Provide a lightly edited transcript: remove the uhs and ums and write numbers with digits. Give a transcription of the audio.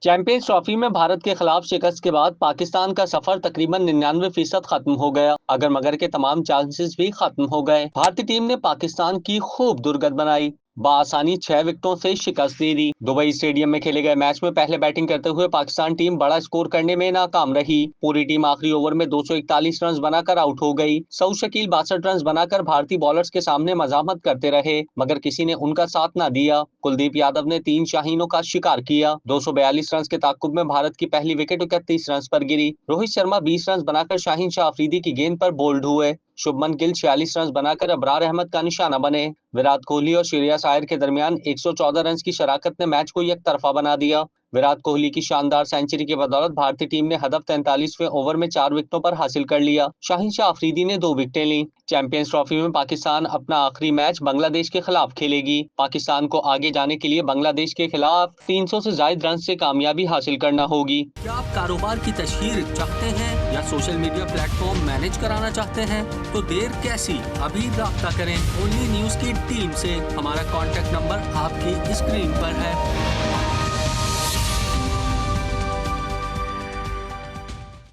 Champions trophy में भारत के खिलाफ शिकस्त के बाद पाकिस्तान का सफर तकरीबन 99% खत्म हो गया। अगर मगर के तमाम चांसेस भी खत्म हो गए। भारतीय टीम ने पाकिस्तान की खूब दुर्गत बनाई, बआसानी 6 विकेटों से शिकस्त दे दी। दुबई स्टेडियम में खेले गए मैच में पहले बैटिंग करते हुए पाकिस्तान टीम बड़ा स्कोर करने में नाकाम रही। पूरी टीम आखिरी ओवर में 241 रन बनाकर आउट हो गई। सऊद शकील 62 रन बनाकर भारतीय बॉलर्स के सामने मजामत करते रहे, मगर किसी ने उनका साथ न दिया। कुलदीप यादव ने 3 शाहीनों का शिकार किया। 242 रन के ताकुब में भारत की पहली विकेट 31 रन पर गिरी। रोहित शर्मा 20 रन बनाकर शाहीन शाह अफरीदी की गेंद पर बोल्ड हुए। शुभमन गिल 46 रन बनाकर अबरार अहमद का निशाना बने। विराट कोहली और श्रेयस अय्यर के दरमियान 114 रन की शराकत ने मैच को एक तरफा बना दिया। विराट कोहली की शानदार सेंचुरी की बदौलत भारतीय टीम ने हदफ 43वें ओवर में 4 विकेटों पर हासिल कर लिया। शाहीन शाह अफरीदी ने 2 विकेटें लीं। चैंपियंस ट्रॉफी में पाकिस्तान अपना आखिरी मैच बांग्लादेश के खिलाफ खेलेगी। पाकिस्तान को आगे जाने के लिए बांग्लादेश के खिलाफ 300 से ज्यादा रन से कामयाबी हासिल करना होगी। क्या आप कारोबार की तशहीर चाहते हैं या सोशल मीडिया प्लेटफॉर्म मैनेज कराना चाहते हैं? तो देर कैसी, अभी राब्ता करें ओनली न्यूज की टीम से। हमारा कॉन्टैक्ट नंबर आपकी स्क्रीन पर है।